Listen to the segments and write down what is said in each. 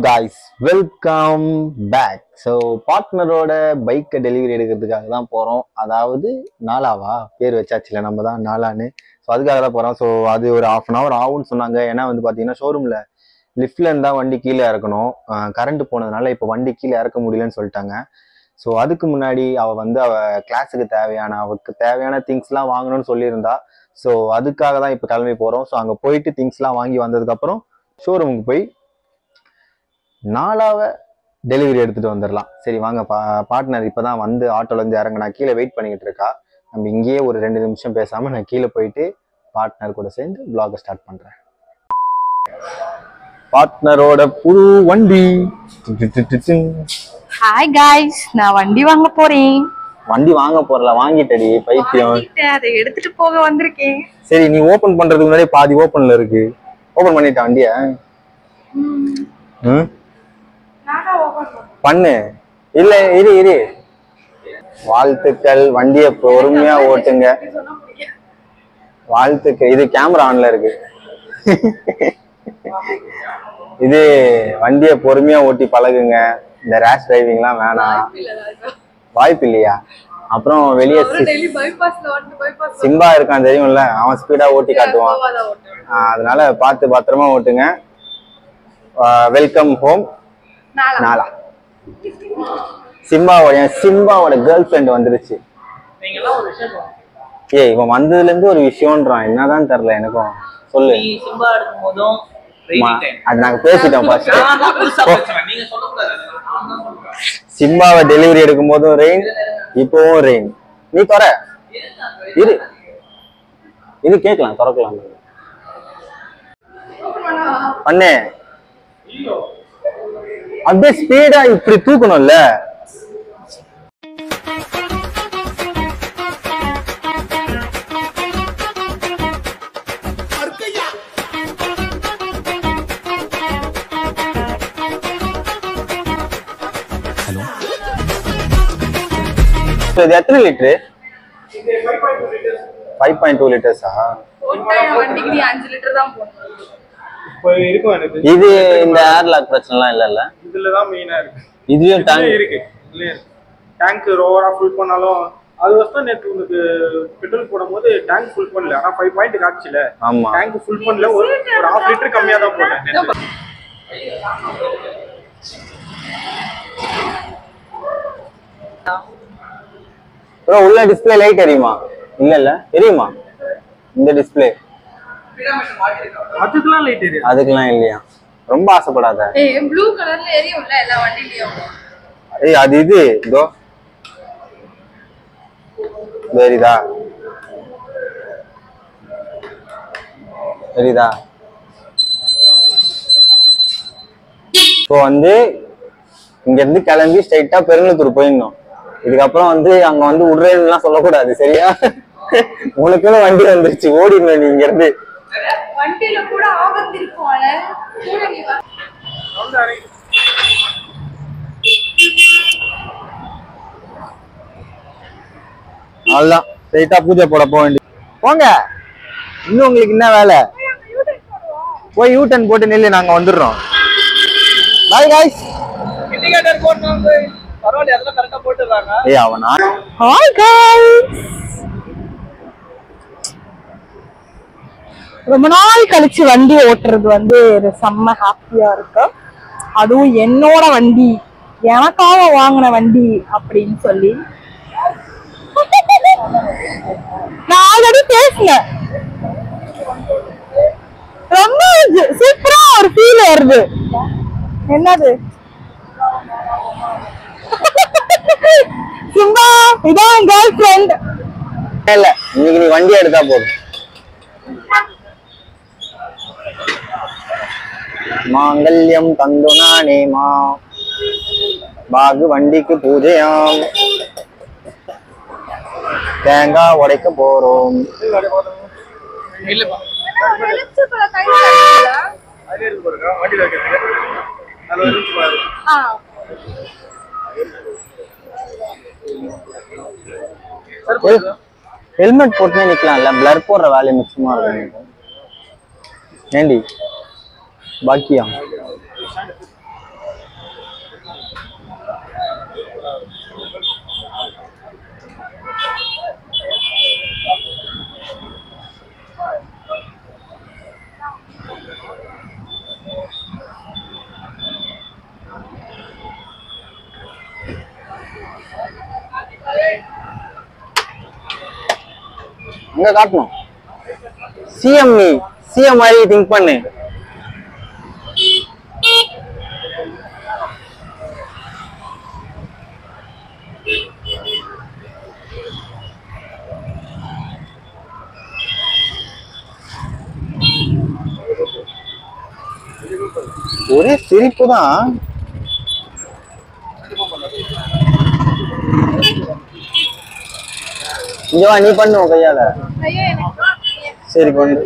guys, welcome back. So பார்ட்னரோட பைக்கை delivery எடுக்கிறதுக்காக தான் போகிறோம். அதாவது நாலாவா பேர் வச்சாச்சுல, நம்ம தான் நாலான்னு. ஸோ அதுக்காக தான் போகிறோம். ஸோ அது ஒரு 1/2 hour ஆகும்னு சொன்னாங்க. ஏன்னா வந்து பார்த்தீங்கன்னா ஷோரூமில் லிஃப்ட்ல இருந்தா வண்டி கீழே இறக்கணும். கரண்ட் போனதுனால இப்போ வண்டி கீழே இறக்க முடியலன்னு சொல்லிட்டாங்க. ஸோ அதுக்கு முன்னாடி அவள் கிளாஸுக்கு அவளுக்கு தேவையான திங்ஸ்லாம் வாங்கணும்னு சொல்லியிருந்தா. ஸோ அதுக்காக தான் இப்போ கிளம்பி போகிறோம். ஸோ அங்கே போயிட்டு திங்ஸ்லாம் வாங்கி வந்ததுக்கப்புறம் ஷோரூமுக்கு போய் நாலாவ டெலிவரி எடுத்துட்டு வந்துடலாம். சரி வாங்க. பார்ட்னர் இப்பதான் வந்து ஆட்டோல இருந்து இறங்க கீழே வெயிட் பண்ணிக்கிட்டு இருக்கா. நம்ம இங்கேயே ஒரு 2 நிமிஷம் பேசாம நான் கீழே போயிட்டு பார்ட்னர் கூட சேர்ந்து vlog ஸ்டார்ட் பண்றேன். பார்ட்னரோட புது வண்டி. ஹாய் गाइस, நான் வண்டி வாங்க போறேன். வண்டி வாங்க போறல, வாங்கிட்டடி பைத்தியம். அதை எடுத்துட்டு போக வந்திருக்கேன். சரி, நீ ஓபன் பண்றதுக்கு முன்னாடி பாதி ஓபன்ல இருக்கு. ஓபன் பண்ணிட்ட வண்டிய? பண்ணு. இல்ல இரு. வாழ்த்துக்கள். வண்டியை பொறுமையா ஓட்டுங்க. வாழ்த்துக்கள். இது கேமரா ஆன்ல இருக்கு. இது வண்டியை பொறுமையா ஓட்டி பழகுங்க. இந்த ரேஷ் டிரைவிங்லாம் வேணாம். வாய்ப்பு இல்லையா? அப்புறம் வெளியே சிம்பா இருக்கான் தெரியும்ல, அவன் ஸ்பீடா ஓட்டி காட்டுவான். அதனால பார்த்து பத்திரமா ஓட்டுங்க. வெல்கம் ஹோம் நாலா. சிம்பாவோட கேர்ள் ஃப்ரெண்ட் வந்துருச்சு. ஏய், இவன் வந்ததுல இருந்து ஒரு விஷயம்ன்றான். என்னதான் தெரியல எனக்கும். சொல்லு. அது நாங்க பேசிட்டோம். சிம்பாவை டெலிவரி எடுக்கும் போதும் ரெயின், இப்பவும் ரெயின். நீ தர இது கேட்கலாம், திறக்கலாம் பண்ணு. அப்படியே ஸ்பீடா இப்படி தூக்கணும்ல. இது எத்தனை லிட்டரு? 5.2 லிட்டர்ஸா? வண்டிக்கு 5 லிட்டர் தான் போகும். இது இந்த ஏர் லாக் பிரச்சனைலாம் இல்லல்ல? இதுலதான் மெயினா இருக்கு. இதுலயும் டேங்க் இருக்கு. டேங்க் ரோவரா ஃபுல் பண்ணாலும் அது வந்து நேத்து உங்களுக்கு பெட்ரோல் போடும்போது டேங்க் ஃபுல் பண்ணல. ஆனா 5 பாயிண்ட் காட்சில. ஆமா. டேங்க் ஃபுல் பண்ணல. ஒரு 1/2 லிட்டர் கம்மியா தான் போட்டேன். ப்ரோ, உள்ள டிஸ்ப்ளே லைட் எரியுமா? இல்ல எரியுமா? இந்த டிஸ்ப்ளே அதுக்கெல்லாம் லைட் எரியும். அதுக்கெல்லாம் இல்லையா? ரொம்ப ஆசைப்படாத. ஏய், ப்ளூ கலர்ல எரியும்ல எல்லா வண்டிலயும். ஏய், அது இது இதோ தெரியுதா? இப்போ வந்து இங்க இருந்து கிளம்பி ஸ்ட்ரைட்டா பெருங்குளத்தூர் போயிடணும். இதுக்கப்புறம் வந்து அங்க வந்து விடுறேன்னு சொல்லக்கூடாது, சரியா? உனக்குன்னு வண்டி வந்துருச்சு, ஓடிடணும் நீ இங்க இருந்து. வண்டியில கூட ஆபத்து இருக்கும்ல. அவ்வளவுதான், ஸ்ட்ரைட்டா பூஜை போட போக வேண்டிய. போங்க, இன்னும் உங்களுக்கு என்ன வேலை? போய் யூட்டன் போட்டு நில்லு, நாங்க வந்துடுறோம். Bye guys. இண்டிகேட்டர் போடுறாங்க. பரவாயில்லை, அதெல்லாம் கரெக்ட்டா போட்டுறாங்க. ஏய், அவனா? ஹாய் गाइस, ரொம்ப நாள் கழிச்சு வண்டி ஓட்டுறது வந்து செம்ம ஹாப்பியா இருக்கு. அதுவும் என்னோட வண்டி, எனக்காக வாங்கின வண்டி அப்படின்னு சொல்லி. நான் ஆல்ரெடி பேசினேன். ரொம்ப சூப்பரா ஒரு ஃபீல் வருது. என்னது சிம்பா? இதான் கேர்ள் ஃப்ரெண்ட். இல்ல, இன்னைக்கு நீ வண்டி எடுத்தா போதும். மாங்கல்யம் தந்து நானே மா பாகு வண்டிக்கு பூஜையாம். தேங்காய் உடைக்க போறோம். இல்லப்பா, அதே இருக்கு பாருங்க வண்டில வைக்கிறதுக்கு. அது வந்து பாரு. ஹெல்மெட் போட்டுனே நிக்கலாம்ல, பிளர் போடுற வேலையை மிச்சமா இருக்கும். ஏண்டி பாக்கியம்? இங்க காட்டணும். சிஎம் மாதிரி திங்க் பண்ணு. ஒரே சிரிப்பு தான். இங்க வா, நீ பண்ணு கையால. சரி கொண்டு.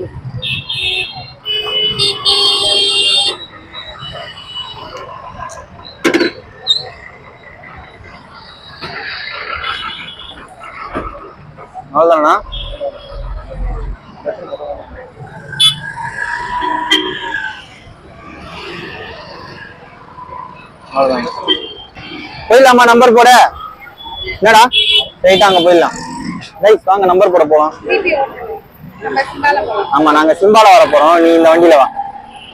அவ்வளவுதானா? அவ்வளவுதான். போயிடலாமா? நம்பர் போட. என்னடா ரைட், அங்க போயிடலாம். ரைட் வாங்க, நம்பர் போட போலாம். ஆமா, நாங்க சிம்பால வர போறோம். நீ இந்த வண்டியில வா.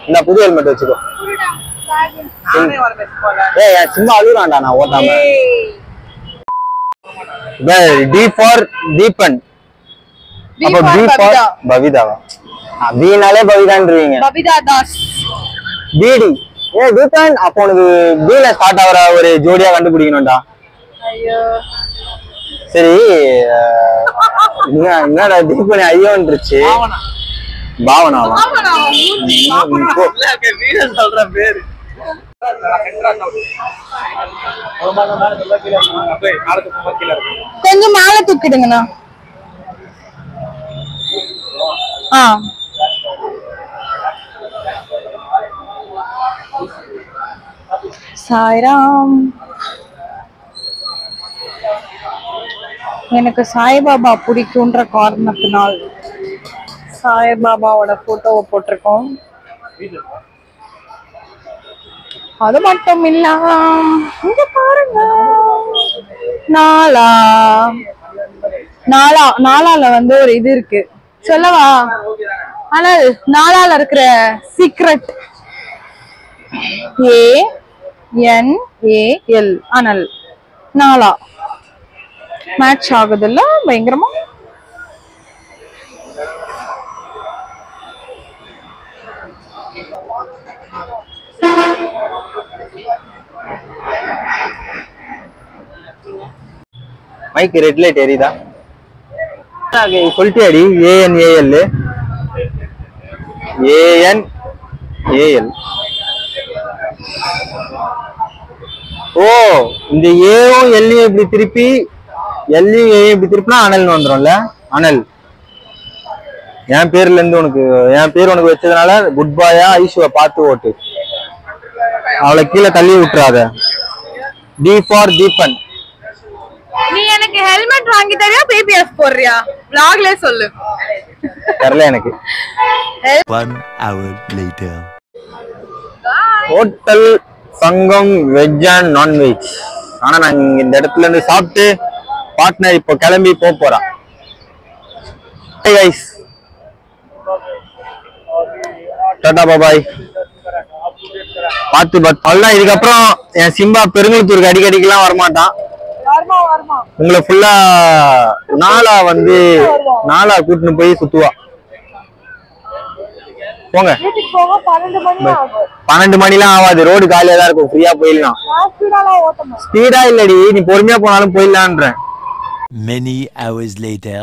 இந்த புது ஹெல்மெட் வச்சுக்கோ. ஏய் சிம்பா அழுறான்டா, நான் ஓட்டாம. D for Deepan. அப்ப பி ஃபார் பவிதாவா? பீனாலே பவிதான்றீங்க. பவிதா தாஸ். பிடி. ஏ தீபன், அப்ப உனக்கு பீல ஸ்டார்ட் ஆவற ஒரு ஜோடியா கண்டுபிடிக்கணும்டா. ஐயோ சரி, என்னடா தீபன் ஐயோன்றுச்சு. பாவனாவா? சொல்ற பேரு கொஞ்சம் மேல தூக்கிடுங்கண்ணா. சாய்ராம். எனக்கு சாய்பாபா பிடிக்கும்ன்ற காரணத்தினால் சாய்பாபாவோட போட்டோவை போட்டிருக்கோம். அது மட்டும் இல்ல, இங்க பாருங்க, நாலால வந்து ஒரு இது இருக்கு சொல்லவா? ஆனால் நாலால இருக்கிற சீக்ரெட் ANAL அனல். நாலா மேட்ச் ஆகுதுல்ல பயங்கரமா. மைக் ரெட் லைட் எரியுதா? சொல்லிட்டியாடி? ANAL. ஓ, இந்த ஏவும் எல்லையும் இப்படி திருப்பி எல்லையும் ஏயும் இப்படி திருப்பினா அனல்னு வந்துடும்ல. அனல் என் பேர்ல இருந்து உனக்கு, என் பேர் உனக்கு வச்சதுனால குட் பாயா ஐஷுவை பார்த்து ஓட்டு. அவளை கீழே தள்ளி விட்டுறாத. D for Deepan. நீ எனக்கு ஹெல்மெட் வாங்கி தரியா பிபிஎஸ் போடுறியா? vlogல சொல்லு. தெரியல எனக்கு. 1 hour later. ஹோட்டல் சங்கம் வெஜ் அண்ட் நான்வெஜ். ஆனா நாங்க இந்த இடத்துல இருந்து சாப்பிட்டு பார்ட்னர் இப்போ கிளம்பி போறான். ஹே गाइस, டாடா பாய். பாத்து அவ்வளவுதான். இதுக்கப்புறம் என் சிம்பா பெருங்குளத்தூருக்கு அடிக்கடிக்கெல்லாம் வரமாட்டான். உங்களை ஃபுல்லா நாளா கூட்டின்னு போய் சுத்துவா. போங்க. 12 மணிலாம் ஆகாது, ரோடு காலியா தான் இருக்கும், ஃப்ரீயா போயிடலாம். ஸ்பீடா இல்லடி, நீ பொறுமையா போனாலும் போயிடலான்ற. Many hours later.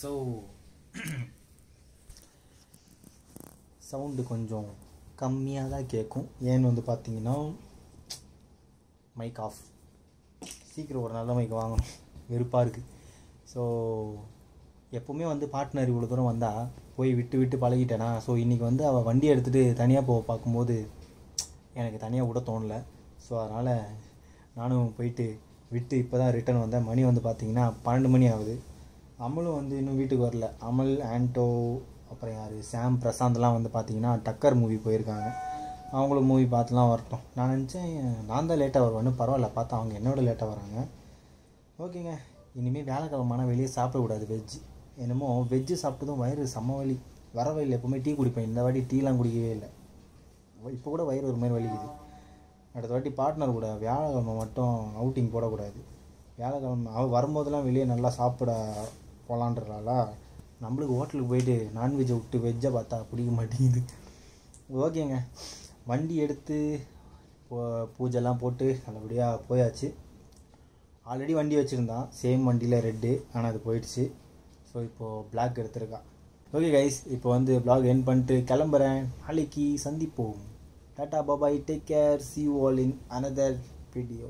So sound கொஞ்சம் கம்மியாக தான் கேட்கும். ஏன்னு வந்து பார்த்தீங்கன்னா மைக் ஆஃப். சீக்கிரம் ஒரு நல்ல மைக் வாங்கணும், வெறுப்பாக இருக்குது. ஸோ எப்போவுமே வந்து பார்ட்னர் இவ்வளோ தூரம் வந்தால் போய் விட்டு பழகிட்டேனா. ஸோ இன்றைக்கி வந்து அவள் வண்டி எடுத்துகிட்டு தனியாக போக பார்க்கும்போது எனக்கு தனியாக விட தோணலை. ஸோ அதனால் நானும் போயிட்டு விட்டு இப்போ தான் ரிட்டர்ன் வந்தேன். மணி வந்து பார்த்திங்கன்னா 12 மணி ஆகுது. அமலும் வந்து இன்னும் வீட்டுக்கு வரல. அமல், ஆண்டோ, அப்புறம் யார், சாம், பிரசாந்த்லாம் வந்து பார்த்திங்கன்னா டக்கர் மூவி போயிருக்காங்க. அவங்களும் மூவி பார்த்துலாம் வரட்டும். நான் நினச்சேன் நான் தான் லேட்டாக வருவேன்னு. பரவாயில்ல, பார்த்தா அவங்க என்னோட லேட்டாக வராங்க. ஓகேங்க, இனிமேல் வியாழக்கிழமான வெளியே சாப்பிடக்கூடாது வெஜ்ஜு. என்னமோ வெஜ்ஜு சாப்பிட்டதும் வயிறு செம்ம வலி. வர வயலில் எப்போவுமே டீ குடிப்பேன், இந்த வாட்டி டீலாம் குடிக்கவே இல்லை. இப்போ கூட வயிறு ஒரு மாதிரி வலிக்குது. அடுத்த வாட்டி பார்ட்னர் கூட வியாழக்கிழமை மட்டும் அவுட்டிங் போடக்கூடாது. வியாழக்கிழமை அவள் வரும்போதெல்லாம் வெளியே நல்லா சாப்பிட போகலான்றனால நம்மளுக்கு ஹோட்டலுக்கு போயிட்டு நான்வெஜ்ஜை விட்டு வெஜ்ஜை பார்த்தா பிடிக்க மாட்டேங்குது. ஓகேங்க, வண்டி எடுத்து பூஜைலாம் போட்டு நல்லபடியாக போயாச்சு. ஆல்ரெடி வண்டி வச்சுருந்தான் சேம் வண்டியில் ரெட்டு, ஆனால் அது போயிடுச்சு. ஸோ இப்போது பிளாக் எடுத்திருக்கான். ஓகே கைஸ், இப்போ வந்து vlog எண்ட் பண்ணிட்டு கிளம்புறேன். நாளைக்கு சந்திப்போம். Tata bye bye, take care, see you all in another video.